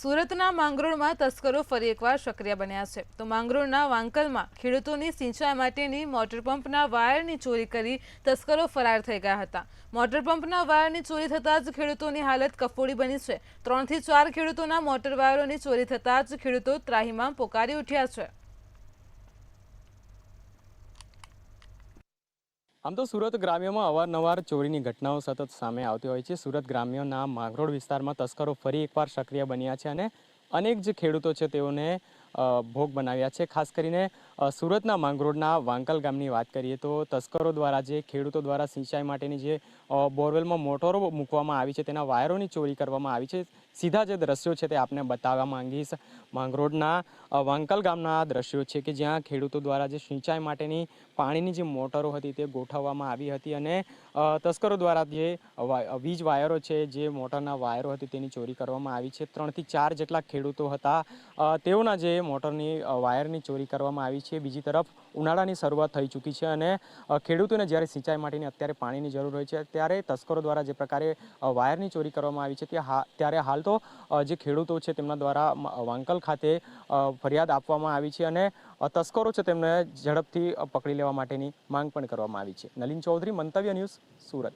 સુરતના માંગરોળમાં તસ્કરો ફરી એકવાર સક્રિય બન્યા છે તો માંગરોળના વાંકલમાં ખેડૂતોની સિંચાઈ માટેની મોટર પંપના વાયરની ચોરી કરી તસ્કરો ફરાર થઈ ગયા હતા। મોટર પંપના વાયરની ચોરી થતાં જ ખેડૂતોની હાલત કફોડી બની છે। 3 થી 4 ખેડૂતોના મોટર વાયરોની ચોરી થતાં જ ખેડૂતો ત્રાહિમામ પોકારી ઉઠ્યા છે। આમ તો સુરત ગ્રામ્યમાં અવારનવાર ચોરીની ઘટનાઓ સતત સામે આવતી હોય છે। સુરત ગ્રામ્યના માંગરોળ વિસ્તારમાં તસ્કરો ફરી એકવાર સક્રિય બન્યા છે અને અનેક જે ખેડૂતો છે તેઓને ભોગ બનાવ્યા છે। ખાસ કરીને સુરતના માંગરોળના વાંકલ ગામની વાત કરીએ તો તસ્કરો દ્વારા જે ખેડૂતો દ્વારા સિંચાઈ માટેની જે બોરવેલમાં મોટરો મૂકવામાં આવી છે તેના વાયરોની ચોરી કરવામાં આવી છે। સીધા જે દ્રશ્યો છે તે આપને બતાવવા માંગીશ। માંગરોળના વાંકલ ગામના દ્રશ્યો છે કે જ્યાં ખેડૂતો દ્વારા જે સિંચાઈ માટેની પાણીની જે મોટરો હતી તે ગોઠવવામાં આવી હતી અને તસ્કરો દ્વારા જે વીજ વાયરો છે જે મોટરના વાયરો હતી તેની ચોરી કરવામાં આવી છે। 3 થી 4 જેટલા ખેડૂતો હતા તેઓના જે મોટરની વાયરની ચોરી કરવામાં આવી છે। બીજી તરફ ઉનાળાની શરૂઆત થઈ ચૂકી છે અને ખેડૂતોને જ્યારે સિંચાઈ માટેની અત્યારે પાણીની જરૂર હોય છે ત્યારે તસ્કરો દ્વારા જે પ્રકારે વાયરની ચોરી કરવામાં આવી છે ત્યારે હાલ તો જે ખેડૂતો છે તેમના દ્વારા વાંકલ ખાતે ફરિયાદ આપવામાં આવી છે અને તસ્કરો છે તેમને ઝડપથી પકડી લેવા માટેની માંગ પણ કરવામાં આવી છે। નલિન ચૌધરી, મંતવ્ય ન્યૂઝ, સુરત।